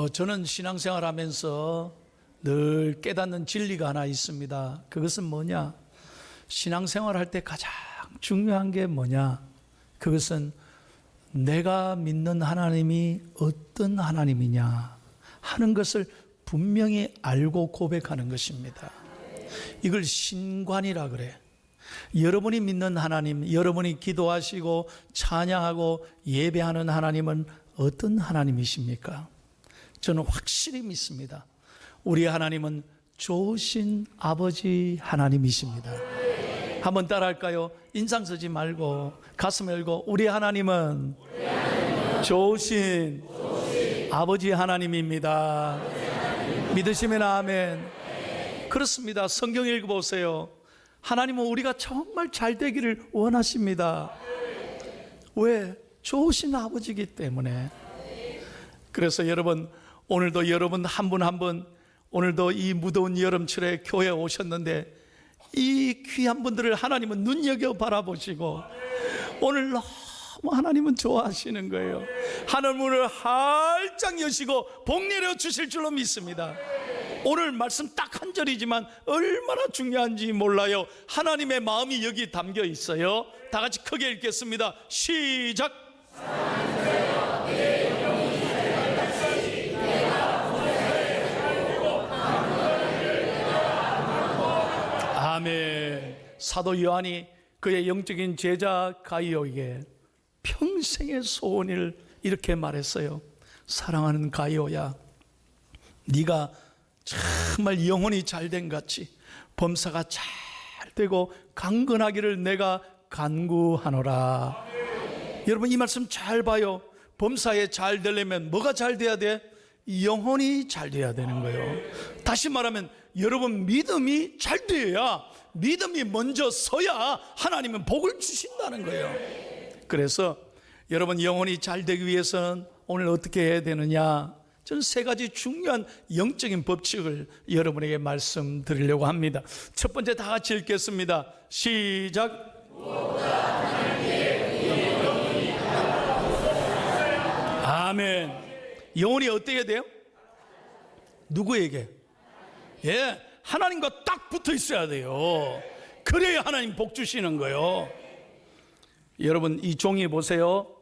저는 신앙생활 하면서 늘 깨닫는 진리가 하나 있습니다. 그것은 뭐냐? 신앙생활 할 때 가장 중요한 게 뭐냐? 그것은 내가 믿는 하나님이 어떤 하나님이냐 하는 것을 분명히 알고 고백하는 것입니다. 이걸 신관이라 그래. 여러분이 믿는 하나님, 여러분이 기도하시고 찬양하고 예배하는 하나님은 어떤 하나님이십니까? 저는 확실히 믿습니다. 우리 하나님은 좋으신 아버지 하나님이십니다. 한번 따라할까요? 인상 쓰지 말고 가슴 열고 우리 하나님은 좋으신 아버지 하나님입니다. 믿으시면 아멘. 그렇습니다. 성경 읽어보세요. 하나님은 우리가 정말 잘 되기를 원하십니다. 왜? 좋으신 아버지이기 때문에. 그래서 여러분, 오늘도 여러분 한 분 한 분, 오늘도 이 무더운 여름철에 교회에 오셨는데 이 귀한 분들을 하나님은 눈여겨 바라보시고 오늘 너무 하나님은 좋아하시는 거예요. 하늘 문을 활짝 여시고 복 내려 주실 줄로 믿습니다. 오늘 말씀 딱 한 절이지만 얼마나 중요한지 몰라요. 하나님의 마음이 여기 담겨 있어요. 다 같이 크게 읽겠습니다. 시작. 아멘. 사도 요한이 그의 영적인 제자 가이오에게 평생의 소원을 이렇게 말했어요. 사랑하는 가이오야, 네가 정말 영혼이 잘된 같이 범사가 잘 되고 강건하기를 내가 간구하노라. 여러분, 이 말씀 잘 봐요. 범사에 잘 되려면 뭐가 잘 돼야 돼? 영혼이 잘 돼야 되는 거예요. 다시 말하면 여러분 믿음이 잘 돼야, 믿음이 먼저 서야 하나님은 복을 주신다는 거예요. 그래서 여러분 영혼이 잘 되기 위해서는 오늘 어떻게 해야 되느냐? 저는 세 가지 중요한 영적인 법칙을 여러분에게 말씀드리려고 합니다. 첫 번째, 다 같이 읽겠습니다. 시작. 아멘. 영혼이 어떻게 돼요? 누구에게? 예, 하나님과 딱 붙어 있어야 돼요. 그래야 하나님 복 주시는 거예요. 여러분, 이 종이 보세요.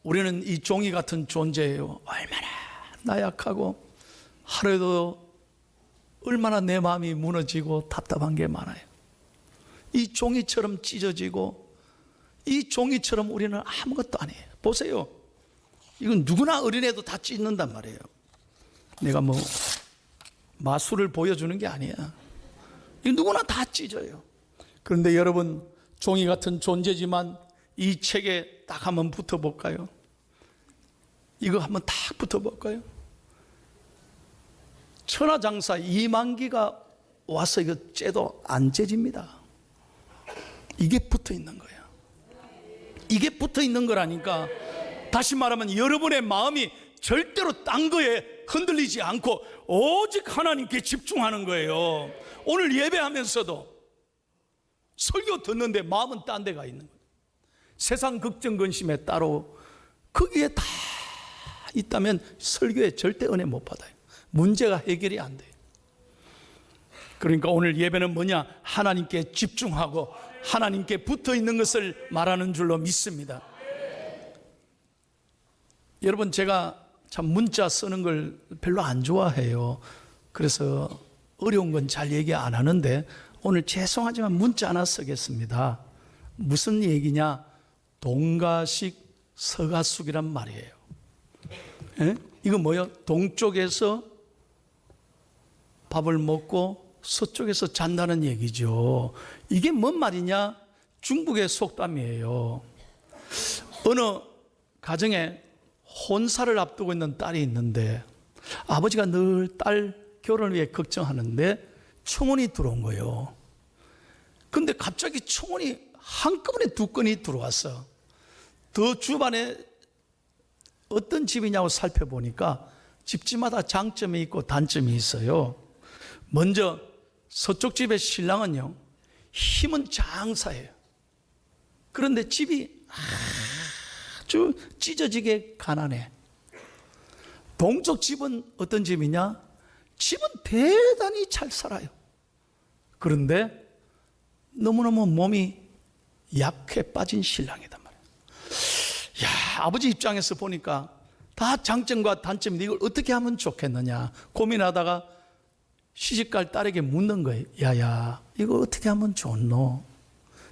우리는 이 종이 같은 존재예요. 얼마나 나약하고 하루에도 얼마나 내 마음이 무너지고 답답한 게 많아요. 이 종이처럼 찢어지고 이 종이처럼 우리는 아무것도 아니에요. 보세요. 이건 누구나 어린애도 다 찢는단 말이에요. 내가 뭐 마술을 보여주는 게 아니야. 이거 누구나 다 찢어요. 그런데 여러분, 종이 같은 존재지만 이 책에 딱 한번 붙어볼까요? 이거 한번 딱 붙어볼까요? 천하장사 이만기가 와서 이거 째도 안 째집니다. 이게 붙어 있는 거예요. 이게 붙어 있는 거라니까. 다시 말하면 여러분의 마음이 절대로 딴 거에 흔들리지 않고 오직 하나님께 집중하는 거예요. 오늘 예배하면서도 설교 듣는데 마음은 딴 데가 있는 거예요. 세상 걱정 근심에 따로 거기에 다 있다면 설교에 절대 은혜 못 받아요. 문제가 해결이 안 돼요. 그러니까 오늘 예배는 뭐냐? 하나님께 집중하고 하나님께 붙어 있는 것을 말하는 줄로 믿습니다. 여러분, 제가 참 문자 쓰는 걸 별로 안 좋아해요. 그래서 어려운 건 잘 얘기 안 하는데 오늘 죄송하지만 문자 하나 쓰겠습니다. 무슨 얘기냐? 동가식 서가숙이란 말이에요. 예? 이거 뭐예요? 동쪽에서 밥을 먹고 서쪽에서 잔다는 얘기죠. 이게 뭔 말이냐? 중국의 속담이에요. 어느 가정에 혼사를 앞두고 있는 딸이 있는데 아버지가 늘 딸 결혼을 위해 걱정하는데 청혼이 들어온 거예요. 근데 갑자기 청혼이 한꺼번에 두 건이 들어왔어. 더 주변에 어떤 집이냐고 살펴보니까 집집마다 장점이 있고 단점이 있어요. 먼저 서쪽 집의 신랑은요, 힘은 장사예요. 그런데 집이 아주 찢어지게 가난해. 동쪽 집은 어떤 집이냐? 집은 대단히 잘 살아요. 그런데 너무너무 몸이 약해 빠진 신랑이단 말이에요. 야, 아버지 입장에서 보니까 다 장점과 단점인데 이걸 어떻게 하면 좋겠느냐 고민하다가 시집갈 딸에게 묻는 거예요. 야야, 이거 어떻게 하면 좋노?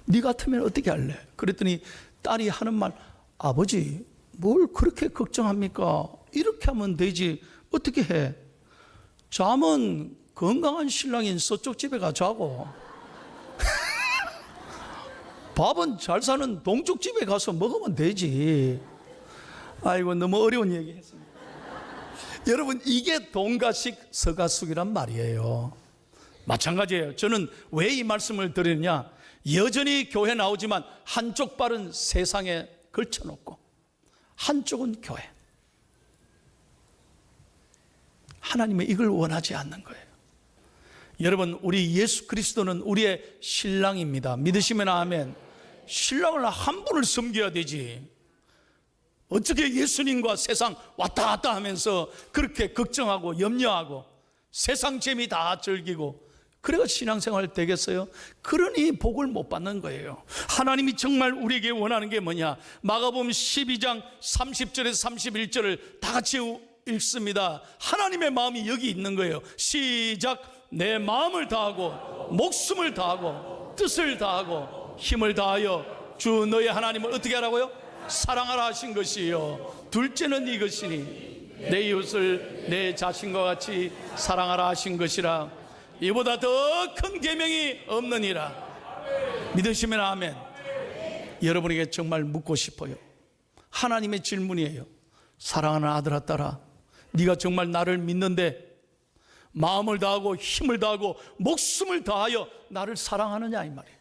네 같으면 어떻게 할래? 그랬더니 딸이 하는 말, 아버지 뭘 그렇게 걱정합니까? 이렇게 하면 되지 어떻게 해? 잠은 건강한 신랑인 서쪽 집에 가 자고 밥은 잘 사는 동쪽 집에 가서 먹으면 되지. 아이고, 너무 어려운 얘기 했습니다. 여러분, 이게 동가식 서가숙이란 말이에요. 마찬가지예요. 저는 왜 이 말씀을 드리느냐, 여전히 교회 나오지만 한쪽 발은 세상에 걸쳐놓고 한쪽은 교회. 하나님은 이걸 원하지 않는 거예요. 여러분, 우리 예수 그리스도는 우리의 신랑입니다. 믿으시면 아멘. 신랑을 한 분을 섬겨야 되지. 어떻게 예수님과 세상 왔다 갔다 하면서 그렇게 걱정하고 염려하고 세상 재미 다 즐기고 그래가 신앙생활 되겠어요? 그러니 복을 못 받는 거예요. 하나님이 정말 우리에게 원하는 게 뭐냐? 마가복음 12장 30절에서 31절을 다 같이 읽습니다. 하나님의 마음이 여기 있는 거예요. 시작. 내 마음을 다하고 목숨을 다하고 뜻을 다하고 힘을 다하여 주 너의 하나님을 어떻게 하라고요? 사랑하라 하신 것이요, 둘째는 이것이니 내 이웃을 내 자신과 같이 사랑하라 하신 것이라. 이보다 더 큰 계명이 없느니라. 믿으시면 아멘. 여러분에게 정말 묻고 싶어요. 하나님의 질문이에요. 사랑하는 아들아 딸아, 네가 정말 나를 믿는데 마음을 다하고 힘을 다하고 목숨을 다하여 나를 사랑하느냐 이 말이에요.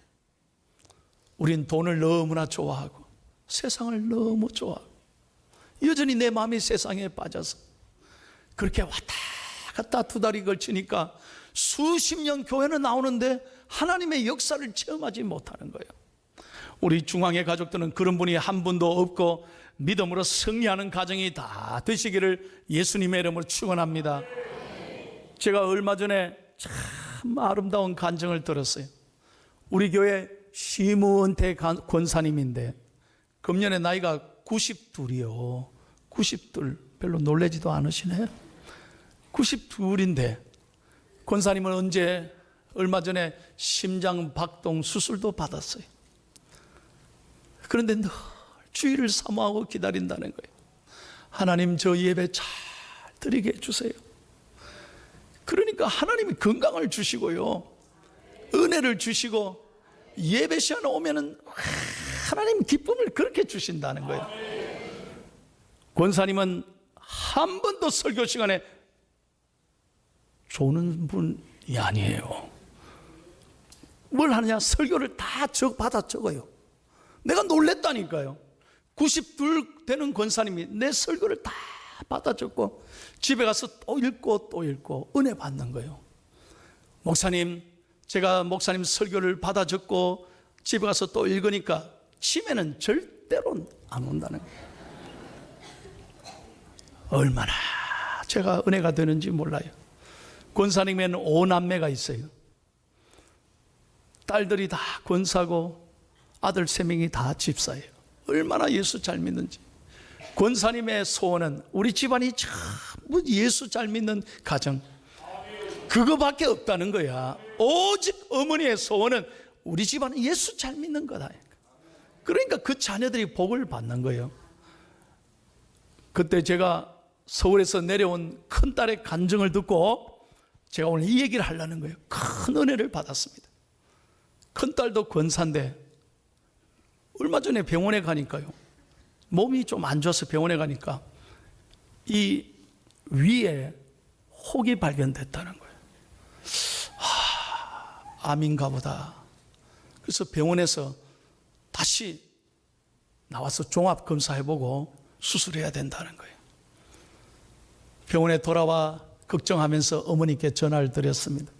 우린 돈을 너무나 좋아하고 세상을 너무 좋아하고 여전히 내 마음이 세상에 빠져서 그렇게 왔다 갔다 두 달이 걸치니까 수십 년 교회는 나오는데 하나님의 역사를 체험하지 못하는 거예요. 우리 중앙의 가족들은 그런 분이 한 분도 없고 믿음으로 승리하는 가정이 다 되시기를 예수님의 이름으로 축원합니다. 제가 얼마 전에 참 아름다운 간증을 들었어요. 우리 교회 심은태 권사님인데 금년에 나이가 92이요. 92. 별로 놀라지도 않으시네. 92인데 권사님은 얼마 전에 심장 박동 수술도 받았어요. 그런데 늘 주의를 사모하고 기다린다는 거예요. 하나님, 저 예배 잘 드리게 해주세요. 그러니까 하나님이 건강을 주시고요, 은혜를 주시고 예배 시간에 오면은 하나님 기쁨을 그렇게 주신다는 거예요. 권사님은 한 번도 설교 시간에 조는 분이 아니에요. 뭘 하느냐? 설교를 다 받아 적어요. 내가 놀랬다니까요. 92 되는 권사님이 내 설교를 다 받아 적고 집에 가서 또 읽고 또 읽고 은혜 받는 거예요. 목사님, 제가 목사님 설교를 받아 적고 집에 가서 또 읽으니까 치매는 절대로 안 온다는 거예요. 얼마나 제가 은혜가 되는지 몰라요. 권사님에는 5남매가 있어요. 딸들이 다 권사고 아들 3명이 다 집사예요. 얼마나 예수 잘 믿는지. 권사님의 소원은 우리 집안이 전부 예수 잘 믿는 가정, 그거밖에 없다는 거야. 오직 어머니의 소원은 우리 집안은 예수 잘 믿는 거다. 그러니까 그 자녀들이 복을 받는 거예요. 그때 제가 서울에서 내려온 큰딸의 간증을 듣고 제가 오늘 이 얘기를 하려는 거예요. 큰 은혜를 받았습니다. 큰딸도 권사인데 얼마 전에 병원에 가니까요, 몸이 좀 안 좋아서 병원에 가니까 이 위에 혹이 발견됐다는 거예요. 암인가 보다. 그래서 병원에서 다시 나와서 종합검사해보고 수술해야 된다는 거예요. 병원에 돌아와 걱정하면서 어머니께 전화를 드렸습니다.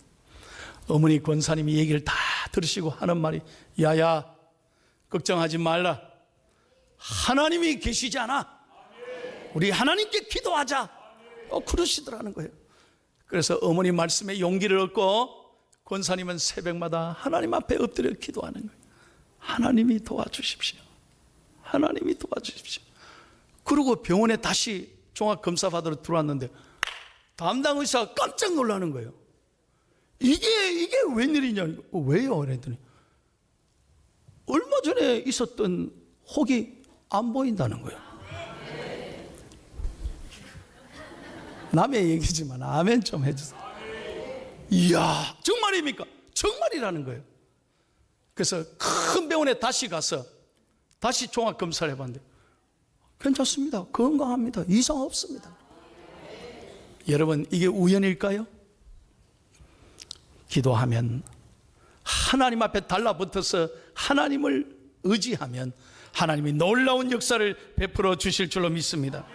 어머니, 권사님이 얘기를 다 들으시고 하는 말이, 야야, 걱정하지 말라. 하나님이 계시지 않아? 우리 하나님께 기도하자. 그러시더라는 거예요. 그래서 어머니 말씀에 용기를 얻고 권사님은 새벽마다 하나님 앞에 엎드려 기도하는 거예요. 하나님이 도와주십시오. 하나님이 도와주십시오. 그리고 병원에 다시 종합검사 받으러 들어왔는데 담당 의사가 깜짝 놀라는 거예요. 이게 웬일이냐? 왜요? 그랬더니 얼마 전에 있었던 혹이 안 보인다는 거예요. 남의 얘기지만 아멘 좀 해주세요. 이야, 정말입니까? 정말이라는 거예요. 그래서 큰 병원에 다시 가서 다시 종합검사를 해봤는데 괜찮습니다. 건강합니다. 이상 없습니다. 여러분, 이게 우연일까요? 기도하면, 하나님 앞에 달라붙어서 하나님을 의지하면 하나님이 놀라운 역사를 베풀어 주실 줄로 믿습니다.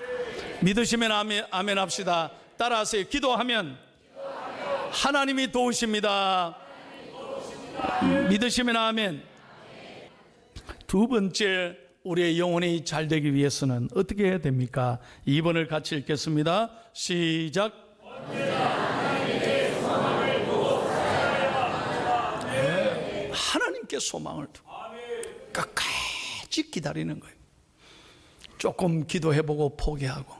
믿으시면 아멘 합시다. 따라하세요. 기도하면 하나님이 도우십니다. 믿으시면 아멘. 두 번째, 우리의 영혼이 잘 되기 위해서는 어떻게 해야 됩니까? 2번을 같이 읽겠습니다. 시작. 하나님께 소망을 두고 끝까지 기다리는 거예요. 조금 기도해보고 포기하고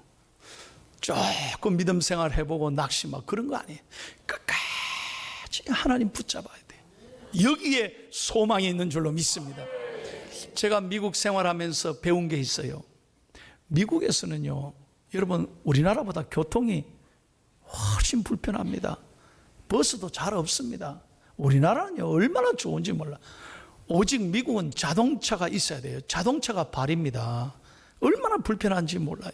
조금 믿음 생활 해보고 낙심하고 그런 거 아니에요. 끝까지 하나님 붙잡아야 돼요. 여기에 소망이 있는 줄로 믿습니다. 제가 미국 생활하면서 배운 게 있어요. 미국에서는요, 여러분, 우리나라보다 교통이 훨씬 불편합니다. 버스도 잘 없습니다. 우리나라는요, 얼마나 좋은지 몰라. 오직 미국은 자동차가 있어야 돼요. 자동차가 발입니다. 얼마나 불편한지 몰라요.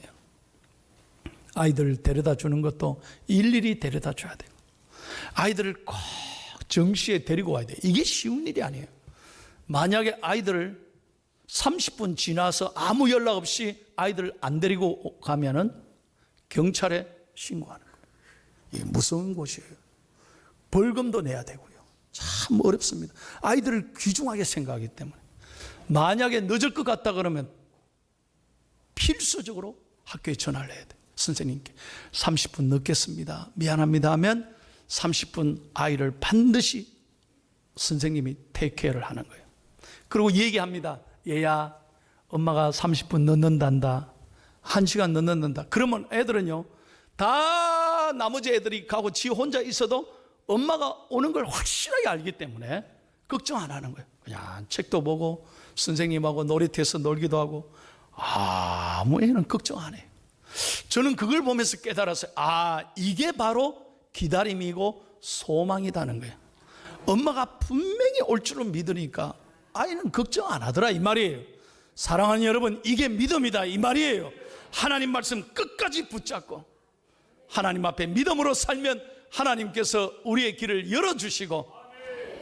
아이들 데려다 주는 것도 일일이 데려다 줘야 돼요. 아이들을 꼭 정시에 데리고 와야 돼요. 이게 쉬운 일이 아니에요. 만약에 아이들을 30분 지나서 아무 연락 없이 아이들 안 데리고 가면은 경찰에 신고하는 거예요. 이게 무서운 곳이에요. 벌금도 내야 되고요. 참 어렵습니다. 아이들을 귀중하게 생각하기 때문에 만약에 늦을 것 같다 그러면 필수적으로 학교에 전화를 해야 돼요. 선생님께 30분 늦겠습니다. 미안합니다 하면 30분 아이를 반드시 선생님이 테이크케어를 하는 거예요. 그리고 얘기합니다. 얘야, 엄마가 30분 늦는단다. 1시간 늦는단다. 그러면 애들은요, 다 나머지 애들이 가고 지 혼자 있어도 엄마가 오는 걸 확실하게 알기 때문에 걱정 안 하는 거예요. 그냥 책도 보고 선생님하고 놀이터에서 놀기도 하고 아무 애는 걱정 안 해요. 저는 그걸 보면서 깨달았어요. 이게 바로 기다림이고 소망이라는 거예요. 엄마가 분명히 올 줄은 믿으니까 아이는 걱정 안 하더라 이 말이에요. 사랑하는 여러분, 이게 믿음이다 이 말이에요. 하나님 말씀 끝까지 붙잡고 하나님 앞에 믿음으로 살면 하나님께서 우리의 길을 열어주시고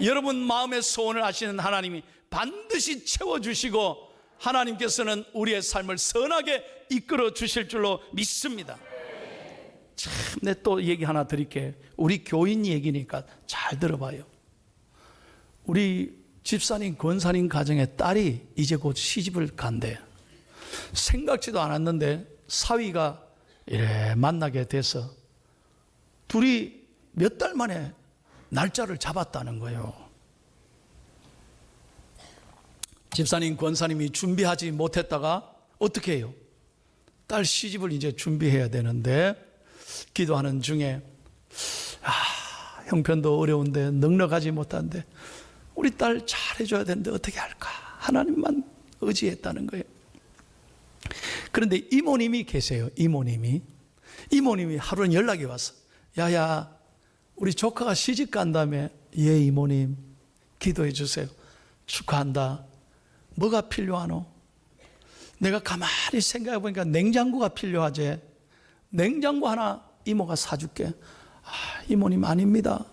여러분 마음의 소원을 아시는 하나님이 반드시 채워주시고 하나님께서는 우리의 삶을 선하게 이끌어 주실 줄로 믿습니다. 참, 내 또 얘기 하나 드릴게요. 우리 교인 얘기니까 잘 들어봐요. 우리 집사님, 권사님 가정의 딸이 이제 곧 시집을 간대요. 생각지도 않았는데 사위가 이래 만나게 돼서 둘이 몇 달 만에 날짜를 잡았다는 거예요. 집사님, 권사님이 준비하지 못했다가 어떻게 해요? 딸 시집을 이제 준비해야 되는데 기도하는 중에 형편도 어려운데 넉넉하지 못한데 우리 딸 잘해줘야 되는데 어떻게 할까? 하나님만 의지했다는 거예요. 그런데 이모님이 계세요. 이모님이 하루는 연락이 왔어. 야야, 우리 조카가 시집 간다며. 예, 이모님, 기도해 주세요. 축하한다. 뭐가 필요하노? 내가 가만히 생각해 보니까 냉장고가 필요하지. 냉장고 하나 이모가 사줄게. 이모님 아닙니다.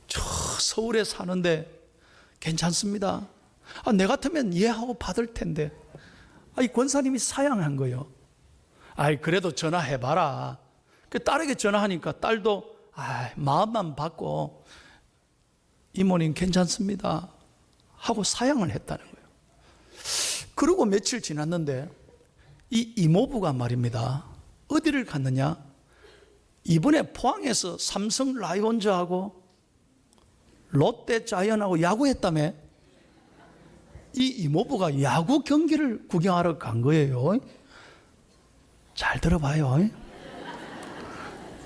저 서울에 사는데 괜찮습니다. 내 같으면 예 하고 받을 텐데. 이 권사님이 사양한 거예요. 그래도 전화해봐라. 그 딸에게 전화하니까 딸도 마음만 받고 이모님 괜찮습니다 하고 사양을 했다는 거예요. 그리고 며칠 지났는데 이 이모부가 말입니다. 어디를 갔느냐? 이번에 포항에서 삼성 라이온즈하고 롯데 자이언하고 야구했다며. 이 이모부가 야구 경기를 구경하러 간 거예요. 잘 들어봐요.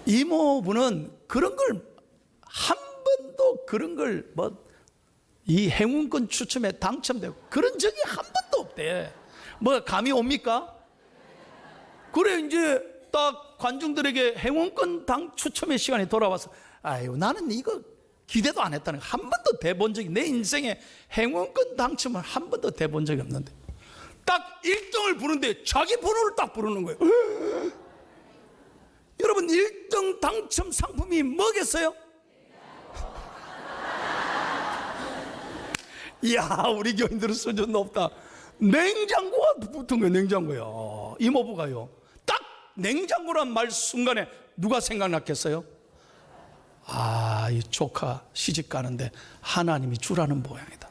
이모부는 그런 걸 한 번도 그런 걸 이 행운권 추첨에 당첨되고 그런 적이 한 번도 없대. 뭐 감이 옵니까? 그래 이제 딱 관중들에게 행운권 추첨의 시간이 돌아와서 아유 나는 이거 기대도 안 했다는 거. 한 번도 돼본 적이, 내 인생에 행운권 당첨을 한 번도 돼본 적이 없는데 딱 1등을 부르는데 자기 번호를 딱 부르는 거예요. 여러분 1등 당첨 상품이 뭐겠어요? 이야 우리 교인들은 수준 높다. 냉장고가 붙은 거예요. 냉장고요. 이모부가요 딱 냉장고란 말 순간에 누가 생각났겠어요? 아, 이 조카 시집 가는데 하나님이 주라는 모양이다.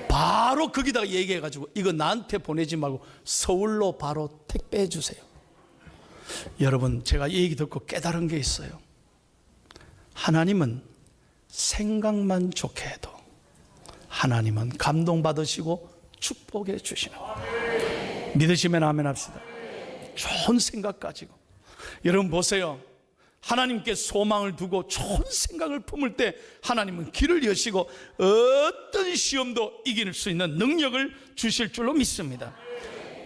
바로 거기다가 얘기해가지고 이거 나한테 보내지 말고 서울로 바로 택배해 주세요. 여러분 제가 이 얘기 듣고 깨달은 게 있어요. 하나님은 생각만 좋게 해도 하나님은 감동받으시고 축복해 주시는 거예요. 믿으시면 아멘 합시다. 좋은 생각 가지고 여러분 보세요. 하나님께 소망을 두고 좋은 생각을 품을 때 하나님은 길을 여시고 어떤 시험도 이길 수 있는 능력을 주실 줄로 믿습니다.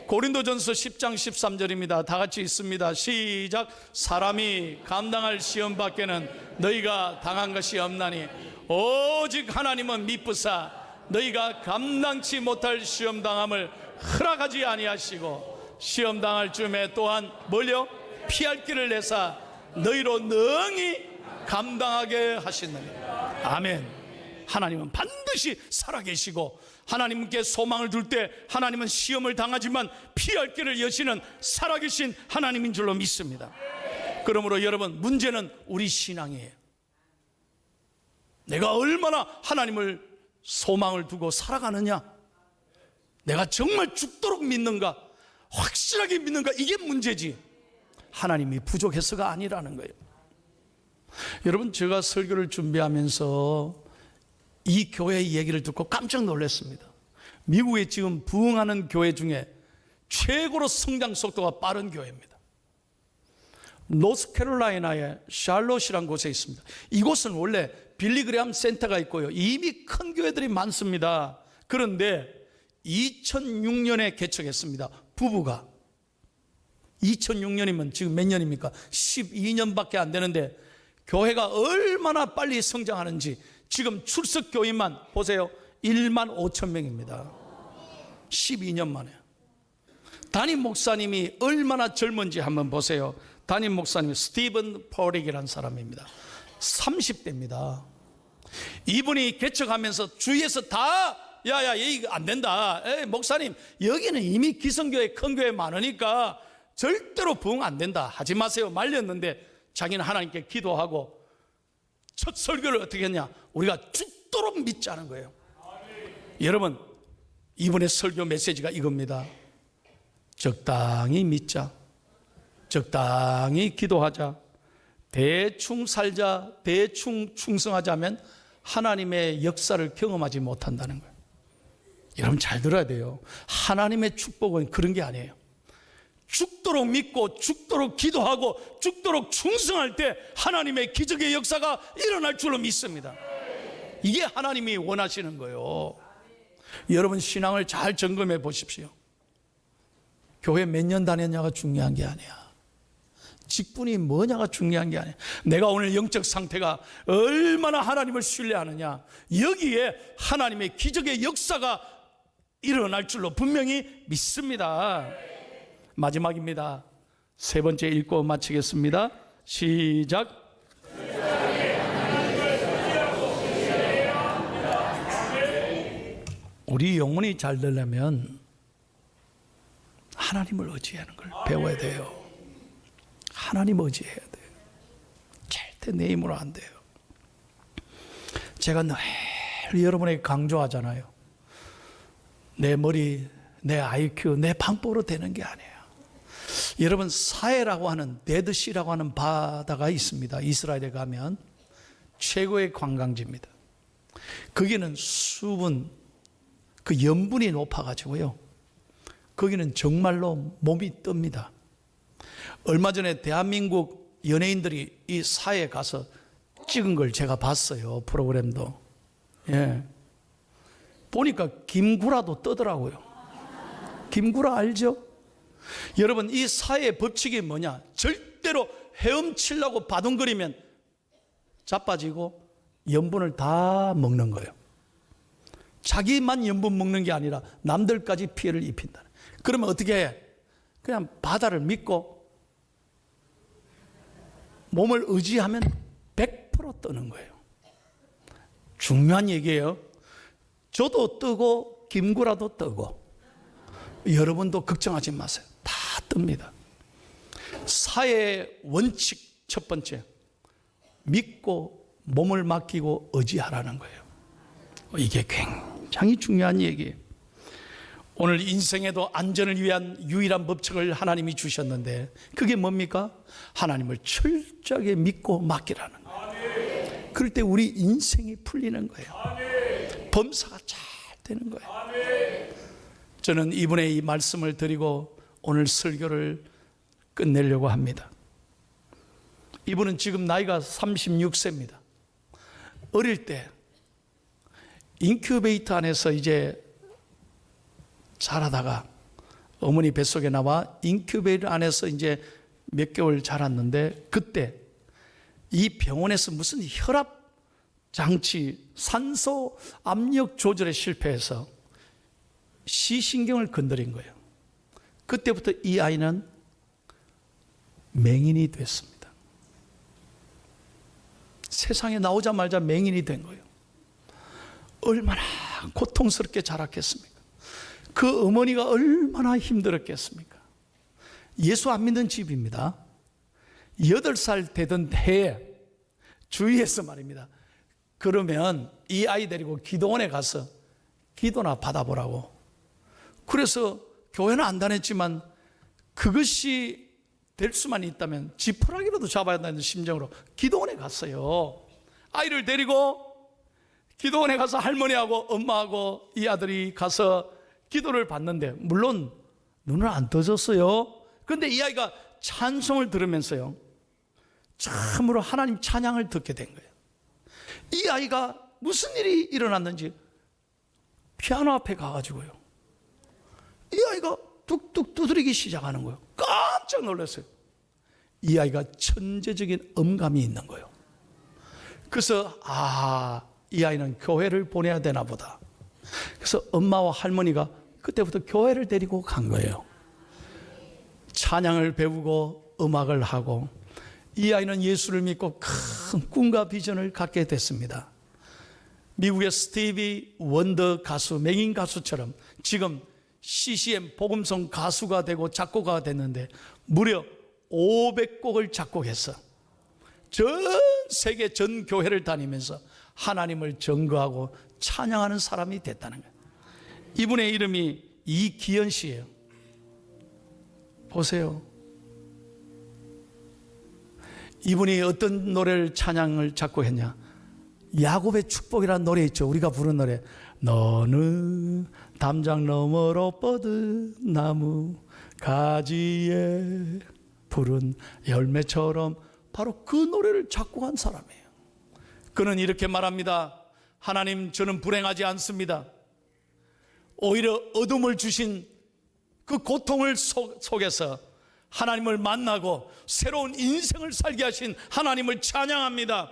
고린도전서 10장 13절입니다. 다 같이 있습니다. 시작. 사람이 감당할 시험 밖에는 너희가 당한 것이 없나니 오직 하나님은 미쁘사 너희가 감당치 못할 시험 당함을 허락하지 아니하시고 시험 당할 쯤에 또한 뭘요? 피할 길을 내사 너희로 능히 감당하게 하시느니. 아멘. 하나님은 반드시 살아계시고 하나님께 소망을 둘 때 하나님은 시험을 당하지만 피할 길을 여시는 살아계신 하나님인 줄로 믿습니다. 그러므로 여러분 문제는 우리 신앙이에요. 내가 얼마나 하나님을 소망을 두고 살아가느냐, 내가 정말 죽도록 믿는가, 확실하게 믿는가, 이게 문제지 하나님이 부족해서가 아니라는 거예요. 여러분 제가 설교를 준비하면서 이 교회의 얘기를 듣고 깜짝 놀랐습니다. 미국에 지금 부흥하는 교회 중에 최고로 성장 속도가 빠른 교회입니다. 노스캐롤라이나의 샬롯이라는 곳에 있습니다. 이곳은 원래 빌리그레함 센터가 있고요, 이미 큰 교회들이 많습니다. 그런데 2006년에 개척했습니다. 부부가 2006년이면 지금 몇 년입니까? 12년밖에 안 되는데 교회가 얼마나 빨리 성장하는지 지금 출석 교인만 보세요. 1만 5천 명입니다. 12년 만에. 담임 목사님이 얼마나 젊은지 한번 보세요. 담임 목사님 스티븐 포릭이라는 사람입니다. 30대입니다. 이분이 개척하면서 주위에서 다 야야 이거 안 된다. 에이, 목사님 여기는 이미 기성교회 큰 교회 많으니까 절대로 부흥 안 된다 하지 마세요 말렸는데 자기는 하나님께 기도하고 첫 설교를 어떻게 했냐, 우리가 죽도록 믿자는 거예요. 여러분 이번에 설교 메시지가 이겁니다. 적당히 믿자, 적당히 기도하자, 대충 살자, 대충 충성하자면 하나님의 역사를 경험하지 못한다는 거예요. 여러분 잘 들어야 돼요. 하나님의 축복은 그런 게 아니에요. 죽도록 믿고 죽도록 기도하고 죽도록 충성할 때 하나님의 기적의 역사가 일어날 줄로 믿습니다. 이게 하나님이 원하시는 거예요. 여러분 신앙을 잘 점검해 보십시오. 교회 몇 년 다녔냐가 중요한 게 아니야. 직분이 뭐냐가 중요한 게 아니야. 내가 오늘 영적 상태가 얼마나 하나님을 신뢰하느냐, 여기에 하나님의 기적의 역사가 일어날 줄로 분명히 믿습니다. 마지막입니다. 세 번째 읽고 마치겠습니다. 시작. 우리 영혼이 잘 되려면 하나님을 의지하는 걸 배워야 돼요. 하나님 의지해야 돼요. 절대 내 힘으로 안 돼요. 제가 늘 여러분에게 강조하잖아요. 내 머리, 내 IQ, 내 방법으로 되는 게 아니에요. 여러분, 사해라고 하는, 데드시라고 하는 바다가 있습니다. 이스라엘에 가면 최고의 관광지입니다. 거기는 수분, 그 염분이 높아가지고요, 거기는 정말로 몸이 뜹니다. 얼마 전에 대한민국 연예인들이 이 사해에 가서 찍은 걸 제가 봤어요. 프로그램도. 예. 보니까 김구라도 뜨더라고요. 김구라 알죠? 여러분, 이 사해의 법칙이 뭐냐? 절대로 헤엄치려고 바둥거리면 자빠지고 염분을 다 먹는 거예요. 자기만 염분 먹는 게 아니라 남들까지 피해를 입힌다. 그러면 어떻게 해? 그냥 바다를 믿고 몸을 의지하면 100% 뜨는 거예요. 중요한 얘기예요. 저도 뜨고 김구라도 뜨고, 여러분도 걱정하지 마세요. 다 뜹니다. 사회의 원칙 첫 번째, 믿고 몸을 맡기고 의지하라는 거예요. 이게 굉장히 중요한 얘기예요. 오늘 인생에도 안전을 위한 유일한 법칙을 하나님이 주셨는데, 그게 뭡니까? 하나님을 철저하게 믿고 맡기라는 거예요. 그럴 때 우리 인생이 풀리는 거예요. 범사가 잘 되는 거예요. 저는 이분의 이 말씀을 드리고 오늘 설교를 끝내려고 합니다. 이분은 지금 나이가 36세입니다. 어릴 때 인큐베이터 안에서 이제 자라다가 어머니 뱃속에 나와 인큐베이터 안에서 이제 몇 개월 자랐는데, 그때 이 병원에서 무슨 혈압 장치, 산소 압력 조절에 실패해서 시신경을 건드린 거예요. 그때부터 이 아이는 맹인이 됐습니다. 세상에 나오자마자 맹인이 된 거예요. 얼마나 고통스럽게 자랐겠습니까? 그 어머니가 얼마나 힘들었겠습니까? 예수 안 믿는 집입니다. 8살 되던 해에 주위에서 말입니다, 그러면 이 아이 데리고 기도원에 가서 기도나 받아보라고. 그래서 교회는 안 다녔지만 그것이 될 수만 있다면 지푸라기라도 잡아야 한다는 심정으로 기도원에 갔어요. 아이를 데리고 기도원에 가서 할머니하고 엄마하고 이 아들이 가서 기도를 받는데, 물론 눈을 안 떠졌어요. 그런데 이 아이가 찬송을 들으면서요, 참으로 하나님 찬양을 듣게 된 거예요. 이 아이가 무슨 일이 일어났는지 피아노 앞에 가가지고요, 이 아이가 뚝뚝 두드리기 시작하는 거예요. 깜짝 놀랐어요. 이 아이가 천재적인 음감이 있는 거예요. 그래서 이 아이는 교회를 보내야 되나 보다. 그래서 엄마와 할머니가 그때부터 교회를 데리고 간 거예요. 찬양을 배우고 음악을 하고, 이 아이는 예수를 믿고 큰 꿈과 비전을 갖게 됐습니다. 미국의 스티비 원더 가수, 맹인 가수처럼 지금 CCM 복음성 가수가 되고 작곡가가 됐는데, 무려 500곡을 작곡해서 전 세계 전 교회를 다니면서 하나님을 증거하고 찬양하는 사람이 됐다는 거예요. 이분의 이름이 이기현 씨예요. 보세요. 이분이 어떤 노래를, 찬양을 작곡했냐? 야곱의 축복이라는 노래 있죠. 우리가 부른 노래. 너는 담장 너머로 뻗은 나무 가지에 푸른 열매처럼, 바로 그 노래를 작곡한 사람이에요. 그는 이렇게 말합니다. 하나님, 저는 불행하지 않습니다. 오히려 어둠을 주신 그 고통을 속에서 하나님을 만나고 새로운 인생을 살게 하신 하나님을 찬양합니다.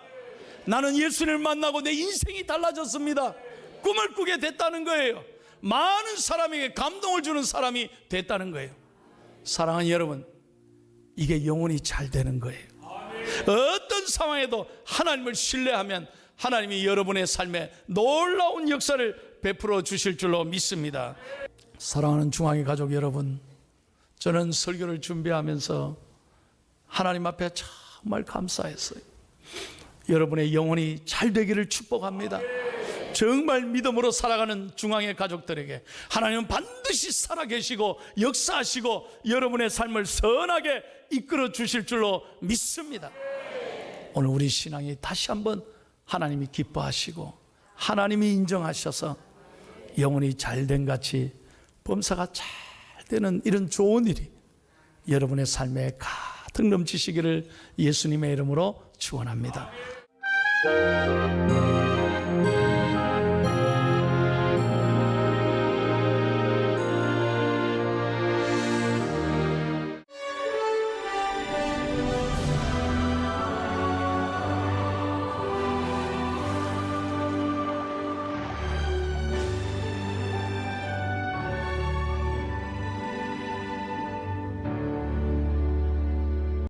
나는 예수님을 만나고 내 인생이 달라졌습니다. 꿈을 꾸게 됐다는 거예요. 많은 사람에게 감동을 주는 사람이 됐다는 거예요. 사랑하는 여러분, 이게 영혼이 잘 되는 거예요. 어떤 상황에도 하나님을 신뢰하면 하나님이 여러분의 삶에 놀라운 역사를 베풀어 주실 줄로 믿습니다. 사랑하는 중앙의 가족 여러분, 저는 설교를 준비하면서 하나님 앞에 정말 감사했어요. 여러분의 영혼이 잘 되기를 축복합니다. 정말 믿음으로 살아가는 중앙의 가족들에게 하나님은 반드시 살아계시고 역사하시고 여러분의 삶을 선하게 이끌어 주실 줄로 믿습니다. 오늘 우리 신앙이 다시 한번 하나님이 기뻐하시고 하나님이 인정하셔서 영혼이 잘된 같이 범사가 잘 되는 이런 좋은 일이 여러분의 삶에 가득 넘치시기를 예수님의 이름으로 축원합니다.